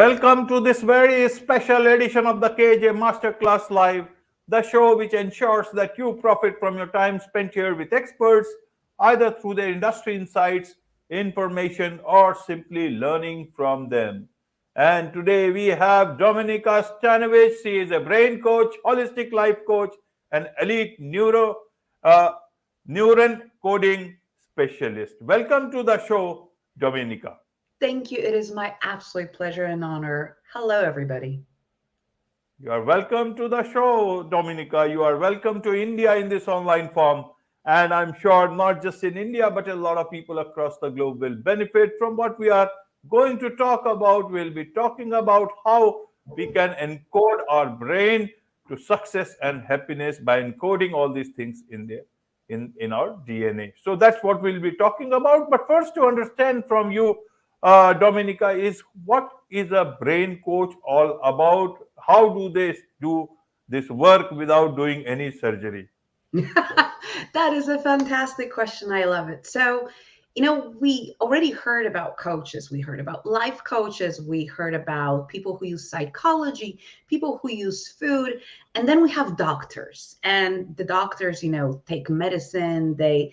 Welcome to this very special edition of the KJ Masterclass Live, the show which ensures that you profit from your time spent here with experts, either through their industry insights, information, or simply learning from them. And today we have Dominika Staniewicz. She is a brain coach, holistic life coach, and elite uh, neuroencoding specialist. Welcome to the show, Dominika. Thank you. It is my absolute pleasure and honor. Hello, everybody. You are welcome to the show, Dominika. You are welcome to India in this online form. And I'm sure not just in India, but a lot of people across the globe will benefit from what we are going to talk about. We'll be talking about how we can encode our brain to success and happiness by encoding all these things in our DNA. So that's what we'll be talking about. But first, to understand from you, Dominika, is what is a brain coach all about? How do they do this work without doing any surgery? That is a fantastic question. I love it. We already heard about coaches. We heard about life coaches. We heard about people who use psychology, people who use food. And then we have doctors. And the doctors, take medicine. They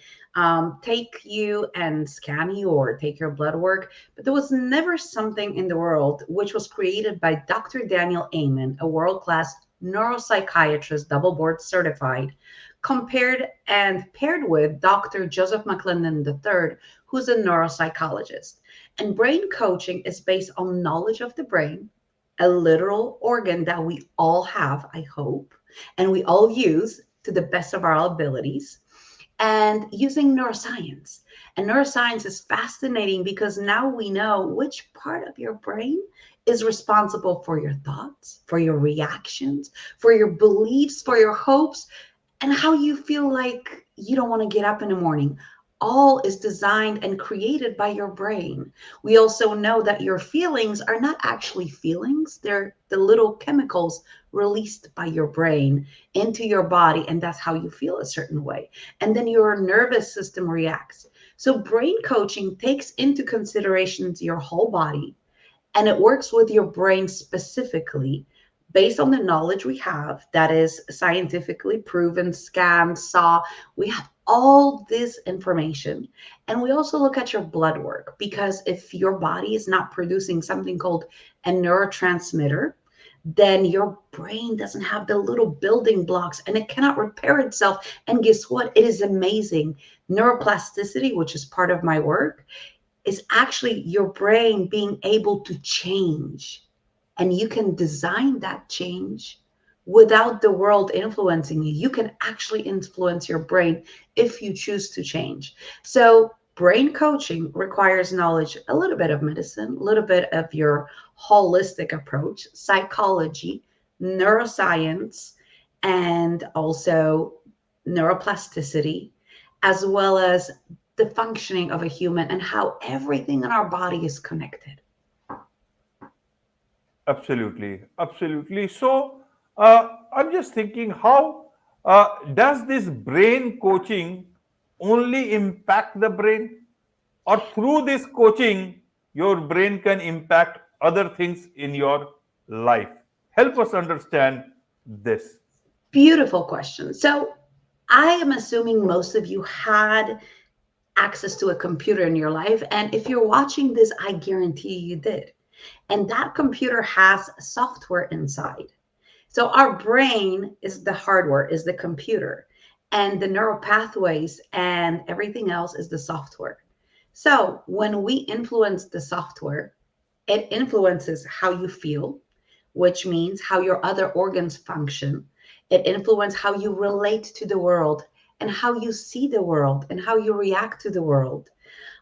take you and scan you or take your blood work. But there was never something in the world which was created by Dr. Daniel Amen, a world-class neuropsychiatrist, double board certified, compared and paired with Dr. Joseph McClendon III, who's a neuropsychologist. And brain coaching is based on knowledge of the brain, a literal organ that we all have, I hope, and we all use to the best of our abilities, and using neuroscience. And neuroscience is fascinating because now we know which part of your brain is responsible for your thoughts, for your reactions, for your beliefs, for your hopes, and how you feel like you don't want to get up in the morning. All is designed and created by your brain. We also know that your feelings are not actually feelings, they're the little chemicals released by your brain into your body, and that's how you feel a certain way. And then your nervous system reacts. So, brain coaching takes into consideration your whole body, and it works with your brain specifically based on the knowledge we have that is scientifically proven, scanned, saw. We have all this information. And we also look at your blood work, because if your body is not producing something called a neurotransmitter, then your brain doesn't have the little building blocks and it cannot repair itself. And guess what? It is amazing. Neuroplasticity, which is part of my work, is actually your brain being able to change. And you can design that change without the world influencing you. You can actually influence your brain if you choose to change. So brain coaching requires knowledge, a little bit of medicine, a little bit of your holistic approach, psychology, neuroscience, and also neuroplasticity, as well as the functioning of a human and how everything in our body is connected. Absolutely, absolutely. So, I'm just thinking, how does this brain coaching only impact the brain, or through this coaching, your brain can impact other things in your life? Help us understand this. Beautiful question. So I am assuming most of you had access to a computer in your life. And if you're watching this, I guarantee you did. And that computer has software inside. So our brain is the hardware, is the computer, and the neural pathways and everything else is the software. So when we influence the software, it influences how you feel, which means how your other organs function. It influences how you relate to the world and how you see the world and how you react to the world.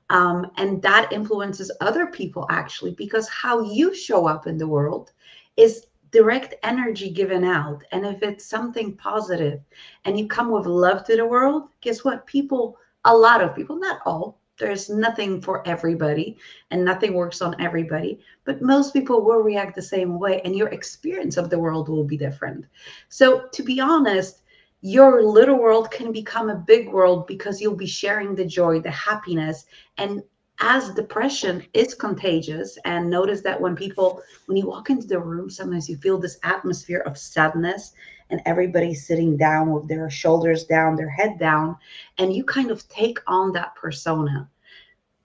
And that influences other people actually, because how you show up in the world is direct energy given out. And if it's something positive and you come with love to the world, guess what? People, a lot of people, not all, there's nothing for everybody and nothing works on everybody, but most people will react the same way and your experience of the world will be different. So to be honest, your little world can become a big world because you'll be sharing the joy, the happiness, and as depression is contagious, and notice that when you walk into the room, sometimes you feel this atmosphere of sadness, and everybody's sitting down with their shoulders down, their head down, and you kind of take on that persona.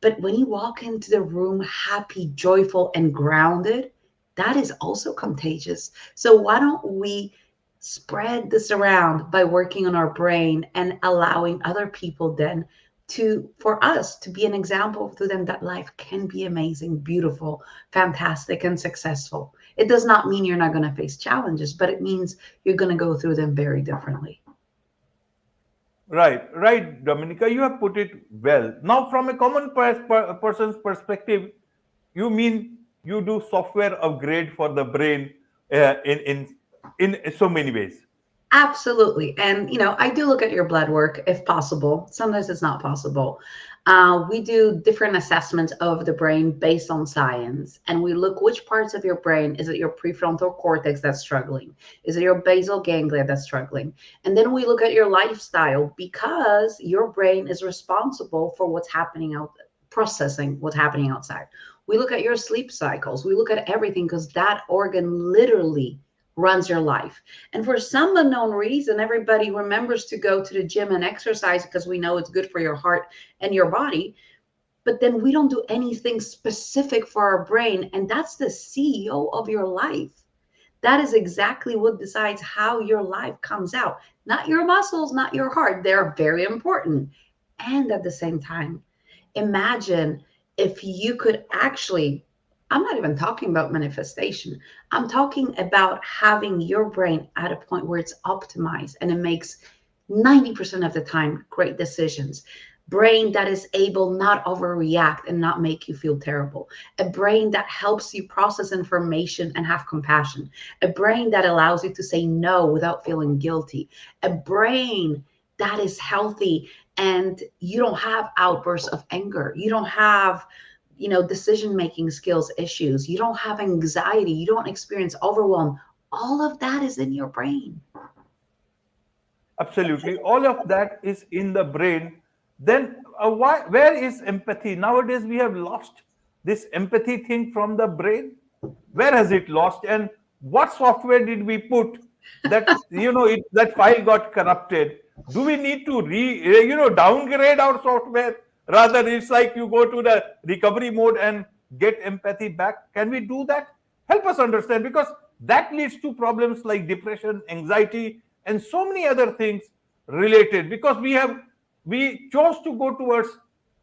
But when you walk into the room happy, joyful, and grounded, that is also contagious. So why don't we spread this around by working on our brain and allowing other people then for us to be an example to them that life can be amazing, beautiful, fantastic, and successful. It does not mean you're not going to face challenges, but it means you're going to go through them very differently. Right, right, Dominika, you have put it well. Now, from a common person's perspective, you mean you do software upgrade for the brain in so many ways. Absolutely. And, I do look at your blood work if possible. Sometimes it's not possible. We do different assessments of the brain based on science. And we look which parts of your brain, is it your prefrontal cortex that's struggling? Is it your basal ganglia that's struggling? And then we look at your lifestyle because your brain is responsible for what's happening out, processing what's happening outside. We look at your sleep cycles. We look at everything because that organ literally runs your life. And for some unknown reason, everybody remembers to go to the gym and exercise because we know it's good for your heart and your body. But then we don't do anything specific for our brain. And that's the CEO of your life. That is exactly what decides how your life comes out. Not your muscles, not your heart. They're very important. And at the same time, imagine if you could actually, I'm not even talking about manifestation. I'm talking about having your brain at a point where it's optimized and it makes 90% of the time great decisions. Brain that is able not overreact and not make you feel terrible. A brain that helps you process information and have compassion. A brain that allows you to say no without feeling guilty. A brain that is healthy and you don't have outbursts of anger. You don't have decision making skills issues. You don't have anxiety. You don't experience overwhelm. All of that is in your brain. Absolutely, all of that is in the brain. Then where is empathy? Nowadays we have lost this empathy thing from the brain. Where has it lost? And what software did we put that that file got corrupted? Do we need to downgrade our software? Rather, it's like you go to the recovery mode and get empathy back. Can we do that? Help us understand, because that leads to problems like depression, anxiety, and so many other things related, because we chose to go towards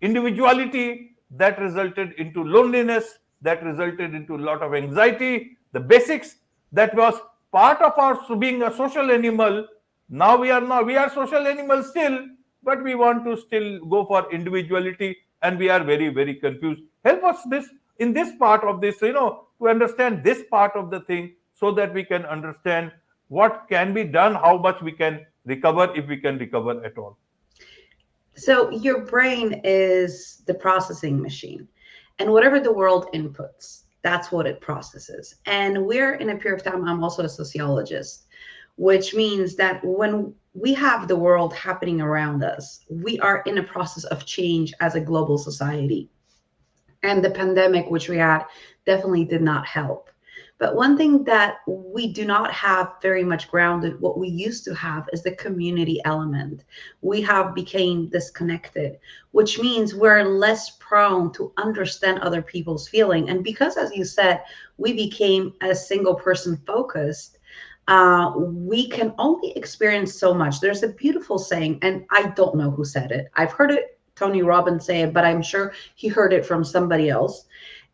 individuality that resulted into loneliness, that resulted into a lot of anxiety. The basics that was part of our being a social animal, now we are social animals still, but we want to still go for individuality, and we are very, very confused. Help us this in this part of this, to understand this part of the thing, so that we can understand what can be done, how much we can recover, if we can recover at all. So your brain is the processing machine, and whatever the world inputs, that's what it processes. And we're in a period of time, I'm also a sociologist, which means that when we have the world happening around us, we are in a process of change as a global society. And the pandemic, which we had, definitely did not help. But one thing that we do not have very much grounded, what we used to have, is the community element. We have become disconnected, which means we're less prone to understand other people's feeling. And because, as you said, we became a single person focused, we can only experience so much. There's a beautiful saying, and I don't know who said it. I've heard it, Tony Robbins say it, but I'm sure he heard it from somebody else.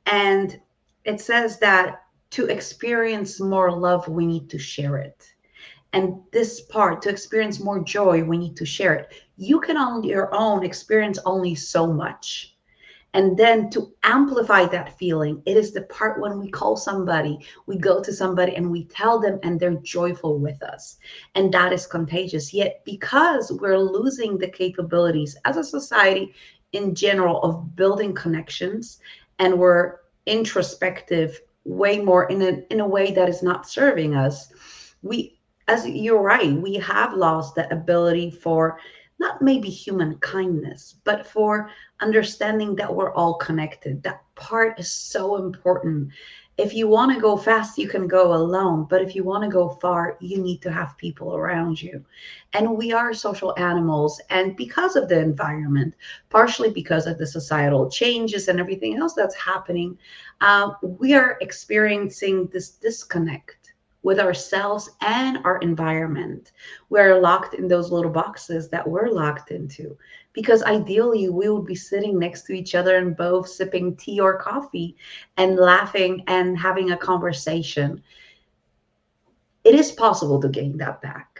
And it says that to experience more love, we need to share it. And this part, to experience more joy, we need to share it. You can on your own experience only so much. And then to amplify that feeling, it is the part when we call somebody, we go to somebody and we tell them, and they're joyful with us. And that is contagious. Yet, because we're losing the capabilities as a society in general of building connections, and we're introspective way more in a way that is not serving us, we, as you're right, we have lost the ability for not maybe human kindness, but for understanding that we're all connected. That part is so important. If you want to go fast, you can go alone. But if you want to go far, you need to have people around you. And we are social animals. And because of the environment, partially because of the societal changes and everything else that's happening, we are experiencing this disconnect with ourselves and our environment. We're locked in those little boxes that we're locked into. Because ideally, we would be sitting next to each other and both sipping tea or coffee and laughing and having a conversation. It is possible to gain that back.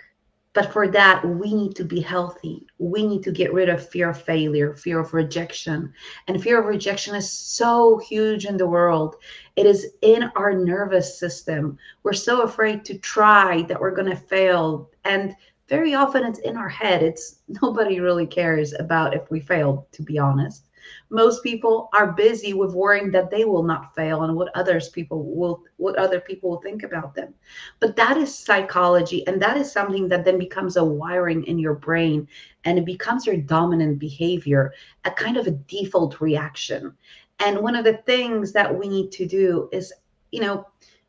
But for that, we need to be healthy. We need to get rid of fear of failure, fear of rejection. And fear of rejection is so huge in the world. It is in our nervous system. We're so afraid to try that we're going to fail. And very often it's in our head. It's nobody really cares about if we fail, to be honest. Most people are busy with worrying that they will not fail and what other people will think about them. But that is psychology, and that is something that then becomes a wiring in your brain, and it becomes your dominant behavior, a kind of a default reaction. And one of the things that we need to do is, you know,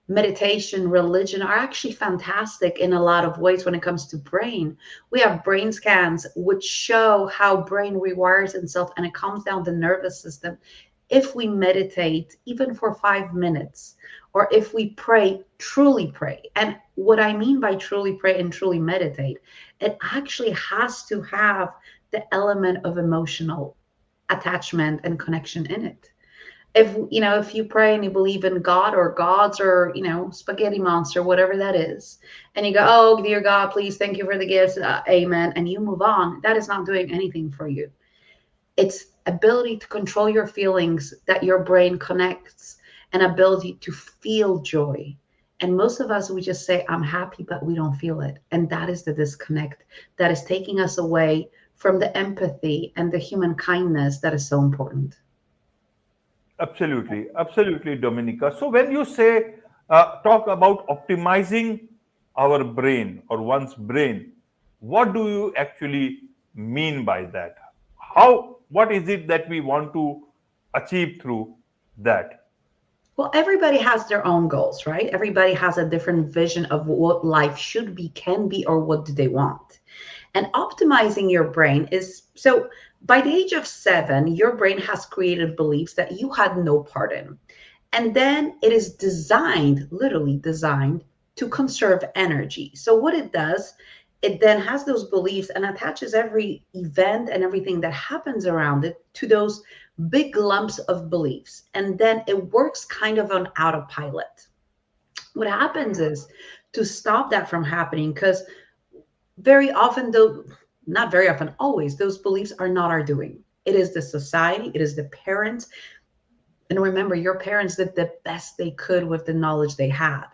meditation, religion are actually fantastic in a lot of ways when it comes to brain. We have brain scans which show how brain rewires itself and it calms down the nervous system if we meditate even for 5 minutes, or if we pray, truly pray. And what I mean by truly pray and truly meditate, it actually has to have the element of emotional attachment and connection in it. If you pray and you believe in God or gods or spaghetti monster, whatever that is, and you go, oh dear God, please, thank you for the gifts, amen, and you move on, that is not doing anything for you. It's ability to control your feelings that your brain connects, and ability to feel joy. And most of us, we just say I'm happy, but we don't feel it, and that is the disconnect that is taking us away from the empathy and the human kindness that is so important. Absolutely, absolutely, Dominica. So when you say talk about optimizing our brain or one's brain, what do you actually mean by that? What is it that we want to achieve through that? Well, everybody has their own goals, right? Everybody has a different vision of what life should be, can be, or what do they want. And optimizing your brain is so by the age of 7, your brain has created beliefs that you had no part in. And then it is designed, literally designed, to conserve energy. So what it does, it then has those beliefs and attaches every event and everything that happens around it to those big lumps of beliefs. And then it works kind of on autopilot. What happens is to stop that from happening, because very often, though, not very often, always, those beliefs are not our doing. It is the society, it is the parents. And remember, your parents did the best they could with the knowledge they had.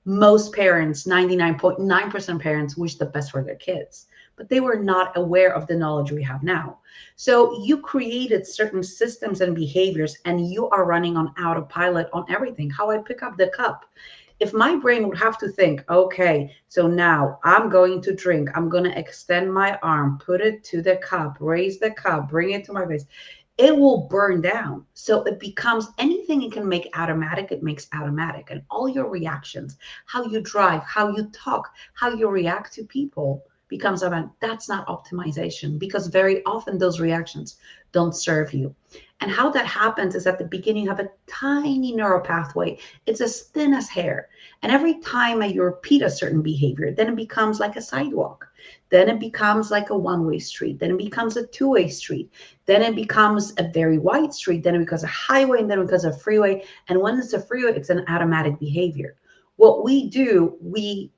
Most parents, 99.9% of parents, wish the best for their kids, but they were not aware of the knowledge we have now. So you created certain systems and behaviors, and you are running on autopilot on everything. How I pick up the cup. If my brain would have to think, okay, so now I'm going to drink, I'm going to extend my arm, put it to the cup, raise the cup, bring it to my face, it will burn down. So it becomes anything it can make automatic, it makes automatic. And all your reactions, how you drive, how you talk, how you react to people becomes automatic. That's not optimization, because very often those reactions don't serve you. And how that happens is at the beginning you have a tiny neural pathway. It's as thin as hair. And every time you repeat a certain behavior, then it becomes like a sidewalk. Then it becomes like a one-way street. Then it becomes a two-way street. Then it becomes a very wide street. Then it becomes a highway, and then it becomes a freeway. And when it's a freeway, it's an automatic behavior. What we do, we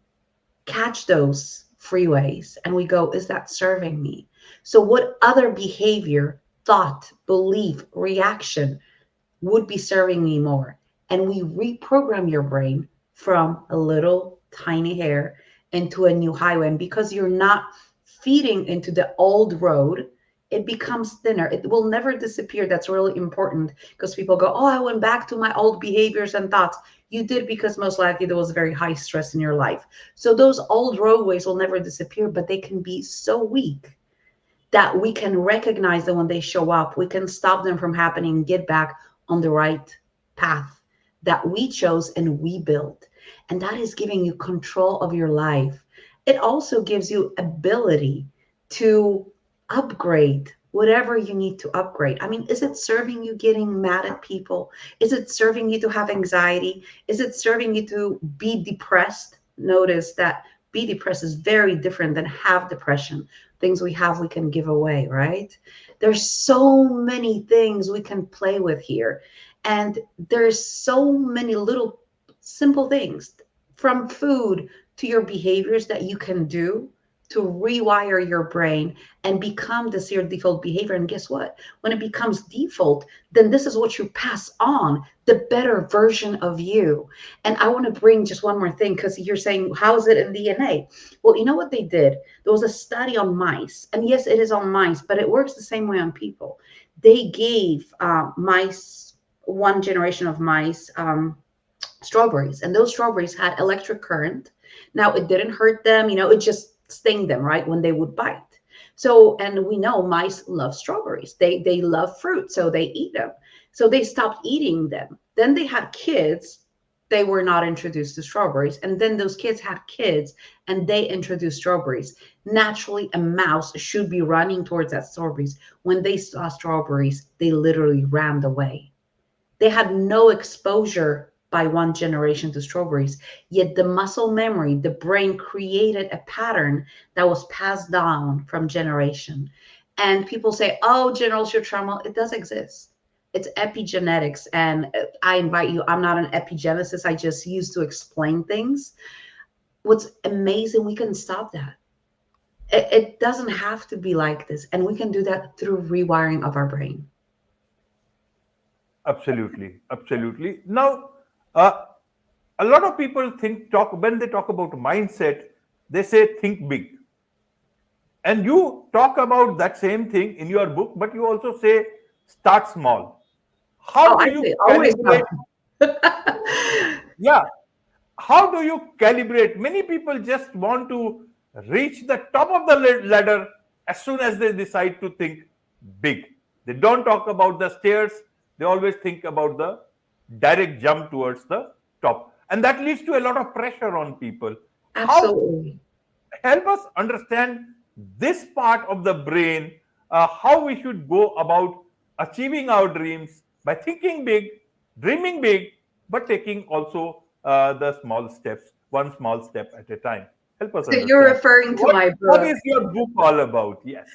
catch those freeways and we go, is that serving me? So what other behavior, thought, belief, reaction would be serving me more? And we reprogram your brain from a little tiny hair into a new highway. And because you're not feeding into the old road, it becomes thinner. It will never disappear. That's really important, because people go, oh, I went back to my old behaviors and thoughts. You did, because most likely there was very high stress in your life. So those old roadways will never disappear, but they can be so weak that we can recognize that when they show up, we can stop them from happening and get back on the right path that we chose and we built. And that is giving you control of your life. It also gives you ability to upgrade whatever you need to upgrade. I mean, is it serving you getting mad at people? Is it serving you to have anxiety? Is it serving you to be depressed? Notice that be depressed is very different than have depression. Things we have, we can give away, right? There's so many things we can play with here. And there's so many little simple things from food to your behaviors that you can do to rewire your brain and become this your default behavior. And guess what? When it becomes default, then this is what you pass on, the better version of you. And I want to bring just one more thing, because you're saying, how is it in DNA? Well, you know what they did? There was a study on mice. And yes, it is on mice, but it works the same way on people. They gave mice, one generation of mice, strawberries, and those strawberries had electric current. Now, it didn't hurt them, it just sting them, right, when they would bite. So, and we know mice love strawberries. They love fruit, so they eat them. So they stopped eating them. Then they had kids. They were not introduced to strawberries. And then those kids had kids and they introduced strawberries. Naturally, a mouse should be running towards that strawberries. When they saw strawberries, they literally ran away. They had no exposure by one generation to strawberries, yet the muscle memory, the brain created a pattern that was passed down from generation. And people say, oh, generational trauma, it does exist. It's epigenetics. And I invite you, I'm not an epigeneticist, I just use to explain things. What's amazing, we can stop that. It doesn't have to be like this. And we can do that through rewiring of our brain. Absolutely, absolutely. Now, a lot of people when they talk about mindset, they say think big. And you talk about that same thing in your book, but you also say start small. How Oh, do I you say always calibrate? Yeah, how do you calibrate? Many people just want to reach the top of the ladder as soon as they decide to think big. They don't talk about the stairs, they always think about the direct jump towards the top. And that leads to a lot of pressure on people. How Absolutely. help us understand this part of the brain, how we should go about achieving our dreams by thinking big, dreaming big, but taking also the small steps, one small step at a time. Help us So you're understand referring to my what book, is your book all about? Yes.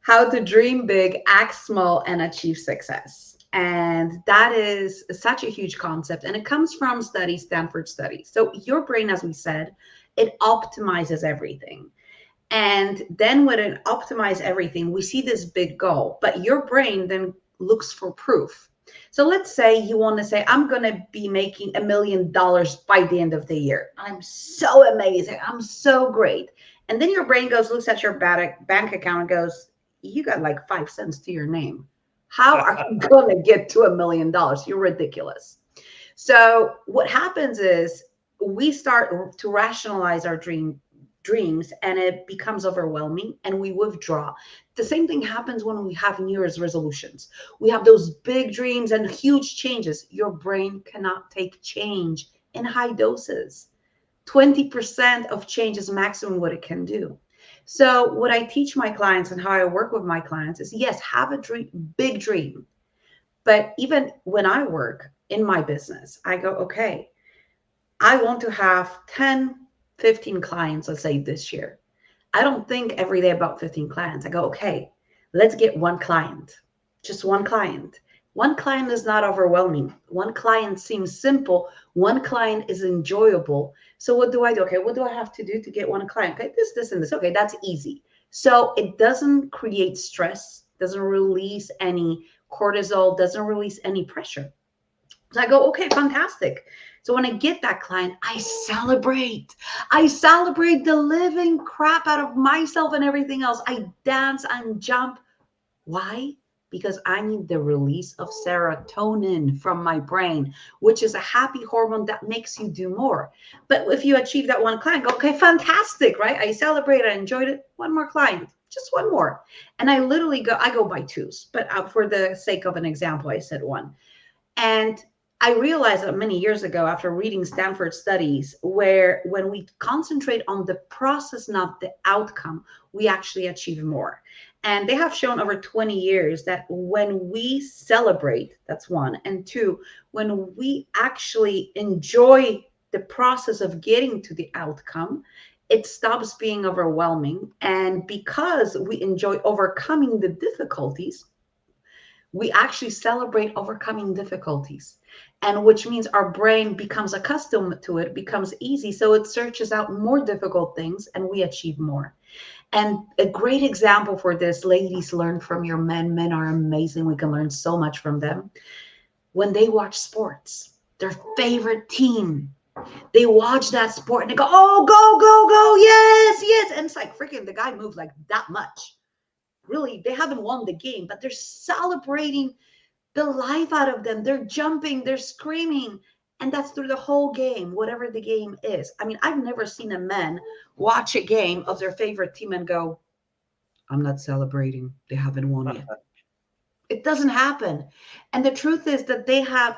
How to Dream Big, Act Small, and Achieve Success. And that is such a huge concept. And it comes from studies, Stanford studies. So your brain, as we said, it optimizes everything. And then when it optimizes everything, we see this big goal, but your brain then looks for proof. So let's say you want to say, I'm going to be making $1 million by the end of the year. I'm so amazing. I'm so great. And then your brain goes, looks at your bank account and goes, you got like 5 cents to your name. How are you going to get to $1 million? You're ridiculous. So what happens is we start to rationalize our dreams and it becomes overwhelming and we withdraw. The same thing happens when we have New Year's resolutions. We have those big dreams and huge changes. Your brain cannot take change in high doses. 20% of change is maximum what it can do. So what I teach my clients and how I work with my clients is, yes, have a big dream. But even when I work in my business, I go, okay, I want to have 10, 15 clients, let's say this year. I don't think every day about 15 clients. I go, okay, let's get one client, just one client. One client is not overwhelming. One client seems simple. One client is enjoyable. So what do I do? Okay, what do I have to do to get one client? Okay, this, and this. Okay, that's easy. So it doesn't create stress, doesn't release any cortisol, doesn't release any pressure. So I go, okay, fantastic. So when I get that client, I celebrate. I celebrate the living crap out of myself and everything else. I dance and jump. Why? Because I need the release of serotonin from my brain, which is a happy hormone that makes you do more. But if you achieve that one client, go, okay, fantastic, right? I celebrate, I enjoyed it. One more client. just one more. And I go by twos, but for the sake of an example, I said one. And I realized that many years ago, after reading Stanford studies, where when we concentrate on the process, not the outcome, we actually achieve more. And they have shown over 20 years that when we celebrate, that's one. And two, when we actually enjoy the process of getting to the outcome, it stops being overwhelming. And because we enjoy overcoming the difficulties, we actually celebrate overcoming difficulties, and which means our brain becomes accustomed to it, becomes easy, so it searches out more difficult things and we achieve more. And a great example for this, ladies, learn from your men. Men are amazing, we can learn so much from them. When they watch sports, their favorite team, they watch that sport and they go, oh, go, go, go, yes, yes. And it's like freaking the guy moved like that much. Really, they haven't won the game, but they're celebrating the life out of them. They're jumping, they're screaming, and that's through the whole game, whatever the game is. I mean, I've never seen a man watch a game of their favorite team and go, I'm not celebrating, they haven't won yet. It doesn't happen. And the truth is that they had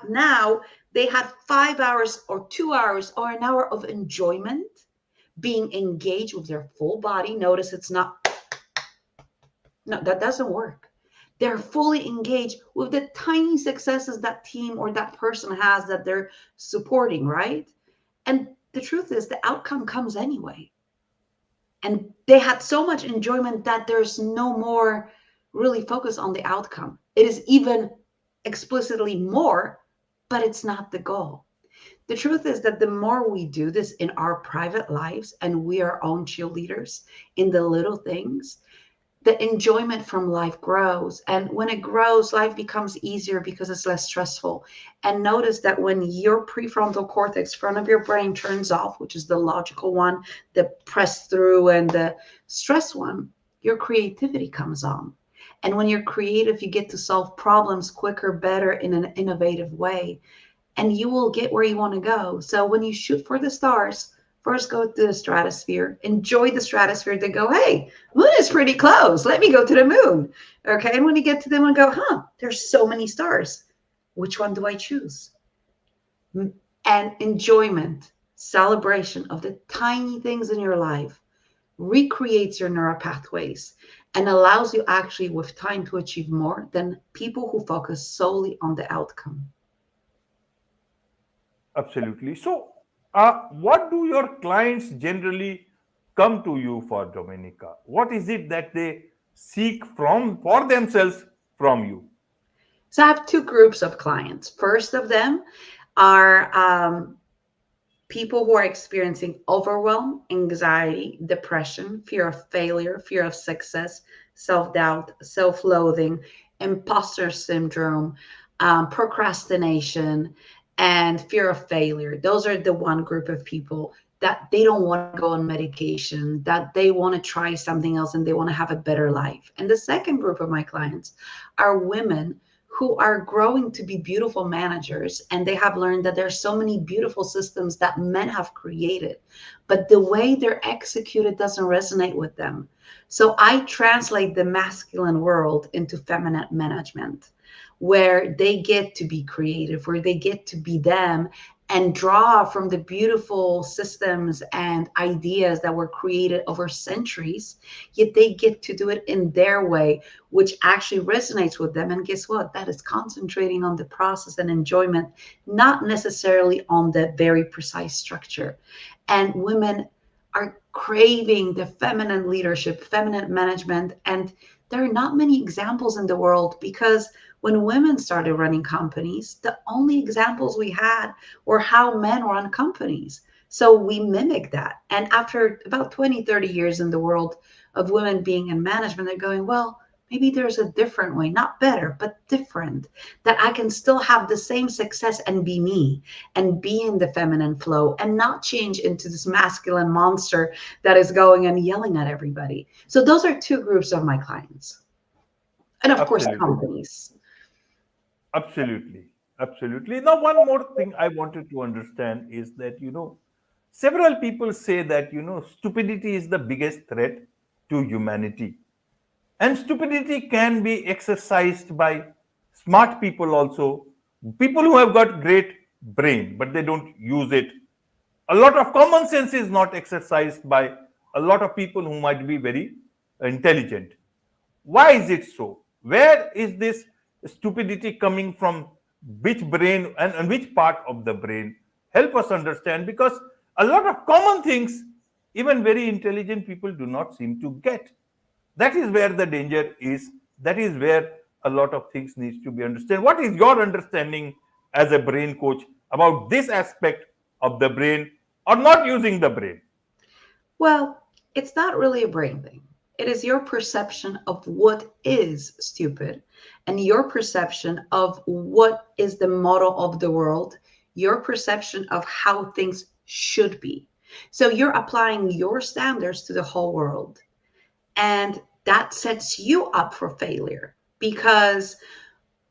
5 hours or 2 hours or an hour of enjoyment, being engaged with their full body. Notice it's not, no, that doesn't work. They're fully engaged with the tiny successes that team or that person has that they're supporting, right? And the truth is the outcome comes anyway. And they had so much enjoyment that there's no more really focus on the outcome. It is even explicitly more, but it's not the goal. The truth is that the more we do this in our private lives, and we are our own cheerleaders in the little things, the enjoyment from life grows. And when it grows, life becomes easier because it's less stressful. And notice that when your prefrontal cortex, front of your brain, turns off, which is the logical one, the press through and the stress one, your creativity comes on. And when you're creative, you get to solve problems quicker, better, in an innovative way, and you will get where you want to go. So when you shoot for the stars, first go to the stratosphere, enjoy the stratosphere, then go, hey, moon is pretty close, let me go to the moon. Okay, and when you get to them and go, there's so many stars, which one do I choose? And enjoyment, celebration of the tiny things in your life recreates your neural pathways and allows you actually with time to achieve more than people who focus solely on the outcome. Absolutely. So, what do your clients generally come to you for, Dominika? What is it that they seek from for themselves from you? So I have two groups of clients. First of them are people who are experiencing overwhelm, anxiety, depression, fear of failure, fear of success, self-doubt, self-loathing, imposter syndrome, procrastination, and fear of failure. Those are the one group of people that they don't want to go on medication, that they want to try something else and they want to have a better life. And the second group of my clients are women who are growing to be beautiful managers, and they have learned that there's so many beautiful systems that men have created, but the way they're executed doesn't resonate with them. So I translate the masculine world into feminine management, where they get to be creative, where they get to be them and draw from the beautiful systems and ideas that were created over centuries, yet they get to do it in their way, which actually resonates with them. And guess what? That is concentrating on the process and enjoyment, not necessarily on the very precise structure. And women are craving the feminine leadership, feminine management, and there are not many examples in the world, because when women started running companies, the only examples we had were how men run companies. So we mimic that. And after about 20, 30 years in the world of women being in management, they're going, well, maybe there's a different way, not better, but different, that I can still have the same success and be me and be in the feminine flow and not change into this masculine monster that is going and yelling at everybody. So those are two groups of my clients. And of course, Absolutely. companies. Absolutely. Absolutely. Now, one more thing I wanted to understand is that, several people say that, stupidity is the biggest threat to humanity. And stupidity can be exercised by smart people also, people who have got great brain, but they don't use it. A lot of common sense is not exercised by a lot of people who might be very intelligent. Why is it so? Where is this stupidity coming from? Which brain and which part of the brain? Help us understand, because a lot of common things, even very intelligent people do not seem to get. That is where the danger is. That is where a lot of things needs to be understood. What is your understanding as a brain coach about this aspect of the brain, or not using the brain? Well, it's not really a brain thing. It is your perception of what is stupid and your perception of what is the model of the world, your perception of how things should be. So you're applying your standards to the whole world. And that sets you up for failure because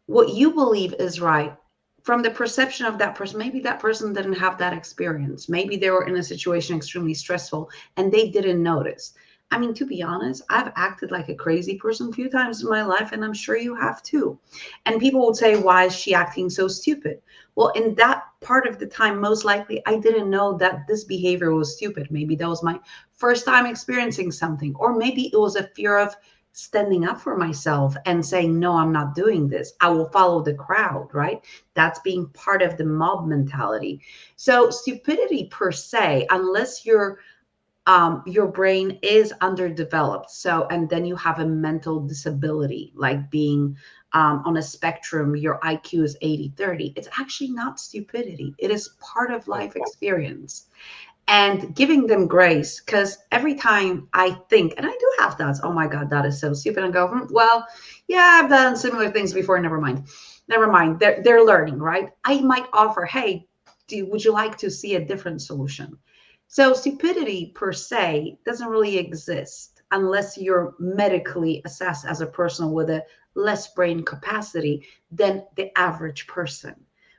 what you believe is right from the perception of that person, maybe that person didn't have that experience. Maybe they were in a situation extremely stressful and they didn't notice. I mean, to be honest, I've acted like a crazy person a few times in my life, and I'm sure you have too. And people would say, why is she acting so stupid? Well, in that part of the time, most likely I didn't know that this behavior was stupid. Maybe that was my first time experiencing something, or maybe it was a fear of standing up for myself and saying, no, I'm not doing this. I will follow the crowd, right? That's being part of the mob mentality. So stupidity per se, unless your brain is underdeveloped. So, and then you have a mental disability, like being on a spectrum, your IQ is 80/30. It's actually not stupidity. It is part of life experience and giving them grace. Because every time I think, and I do have thoughts, oh my God, that is so stupid, and go, well, yeah, I've done similar things before. Never mind. Never mind. They're learning, right? I might offer, hey, would you like to see a different solution? So stupidity per se doesn't really exist unless you're medically assessed as a person with a less brain capacity than the average person.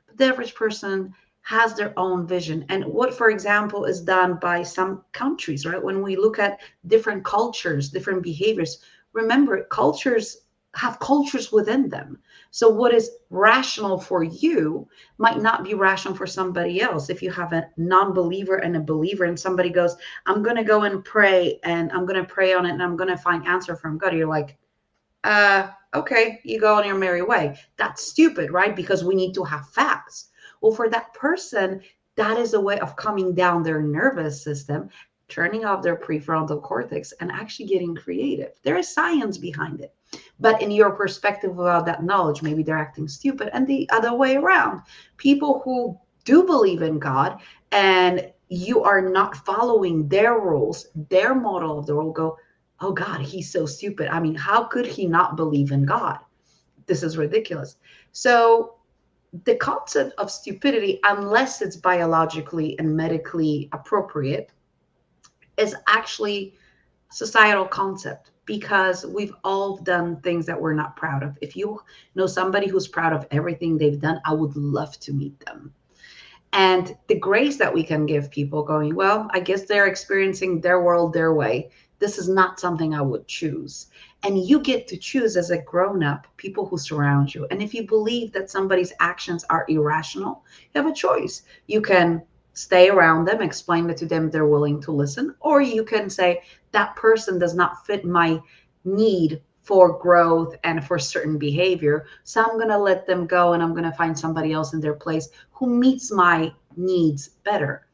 But the average person has their own vision. And what, for example, is done by some countries, right? When we look at different cultures, different behaviors, remember, cultures have cultures within them. So what is rational for you might not be rational for somebody else. If you have a non-believer and a believer, and somebody goes, I'm going to go and pray, and I'm going to pray on it, and I'm going to find answer from God, you're like, okay, you go on your merry way. That's stupid, right? Because we need to have facts. Well, for that person, that is a way of calming down their nervous system, turning off their prefrontal cortex, and actually getting creative. There is science behind it. But in your perspective about that knowledge, maybe they're acting stupid. And the other way around, people who do believe in God and you are not following their rules, their model of the world, go, oh God, he's so stupid. I mean, how could he not believe in God? This is ridiculous. So the concept of stupidity, unless it's biologically and medically appropriate, is actually a societal concept because we've all done things that we're not proud of. If you know somebody who's proud of everything they've done, I would love to meet them. And the grace that we can give people going, well, I guess they're experiencing their world their way. This is not something I would choose. And you get to choose as a grown up people who surround you. And if you believe that somebody's actions are irrational, you have a choice. You can stay around them, explain it to them, they're willing to listen, or you can say, that person does not fit my need for growth and for certain behavior. So I'm going to let them go and I'm going to find somebody else in their place who meets my needs better.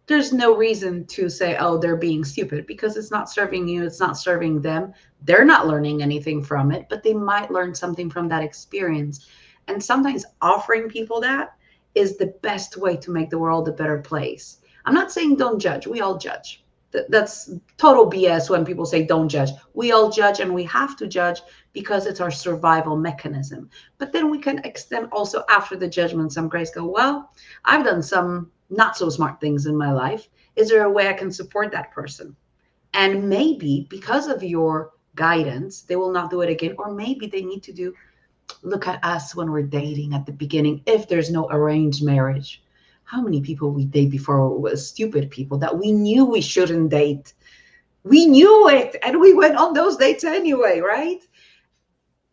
There's no reason to say, oh, they're being stupid, because it's not serving you. It's not serving them. They're not learning anything from it, but they might learn something from that experience. And sometimes offering people that is the best way to make the world a better place. I'm not saying don't judge. We all judge. That's total BS when people say don't judge. We all judge, and we have to judge because it's our survival mechanism. But then we can extend also after the judgment some grace, go, well, I've done some not so smart things in my life. Is there a way I can support that person? And maybe because of your guidance, they will not do it again. Or maybe they need to do, look at us when we're dating at the beginning, if there's no arranged marriage. How many people we date before were stupid people that we knew we shouldn't date? We knew it and we went on those dates anyway, right?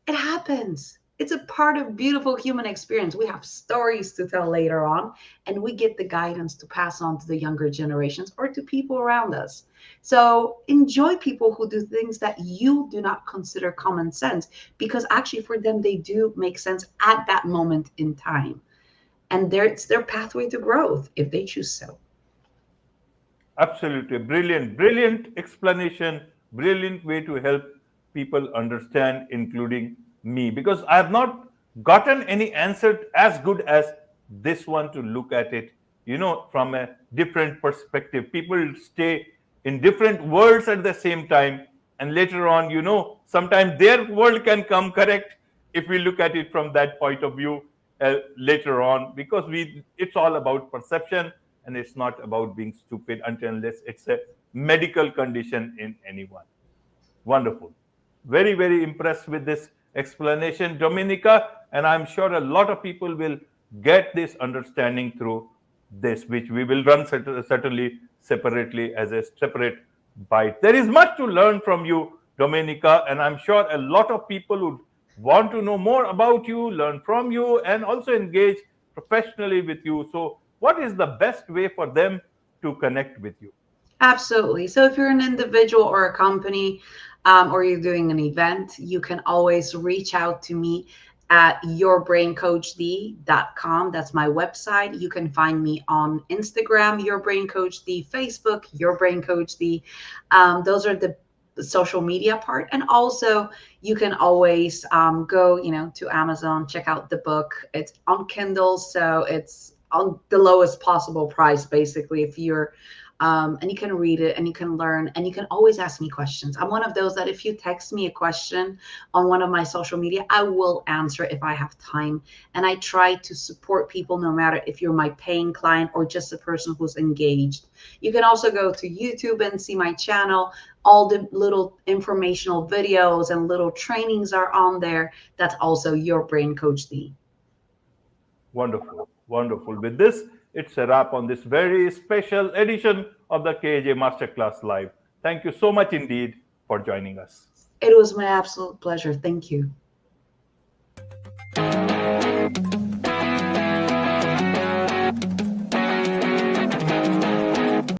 It happens. It's a part of beautiful human experience. We have stories to tell later on, and we get the guidance to pass on to the younger generations or to people around us. So enjoy people who do things that you do not consider common sense, because actually for them they do make sense at that moment in time. And it's their pathway to growth if they choose so. Absolutely. Brilliant. Brilliant explanation. Brilliant way to help people understand, including me, because I have not gotten any answer as good as this one to look at it, from a different perspective. People stay in different worlds at the same time. And later on, sometimes their world can come correct if we look at it from that point of view later on, because it's all about perception, and it's not about being stupid until unless it's a medical condition in anyone. Wonderful. Very, very impressed with this explanation, Dominika. And I'm sure a lot of people will get this understanding through this, which we will run certainly separately as a separate bite. There is much to learn from you, Dominika, and I'm sure a lot of people would want to know more about you, learn from you, and also engage professionally with you. So, what is the best way for them to connect with you? Absolutely. So if you're an individual or a company, or you're doing an event, you can always reach out to me at yourbraincoachd.com. That's my website. You can find me on Instagram, Your Brain Coach D, Facebook, Your Brain Coach D. Those are the social media part. And also you can always go, to Amazon, check out the book. It's on Kindle, so it's on the lowest possible price, basically, if you're and you can read it and you can learn and you can always ask me questions. I'm one of those that if you text me a question on one of my social media, I will answer if I have time. And I try to support people no matter if you're my paying client or just a person who's engaged. You can also go to YouTube and see my channel. All the little informational videos and little trainings are on there. That's also Your Brain Coach D. Wonderful, wonderful. With this, it's a wrap on this very special edition of the KJ Masterclass Live. Thank you so much indeed for joining us. It was my absolute pleasure. Thank you.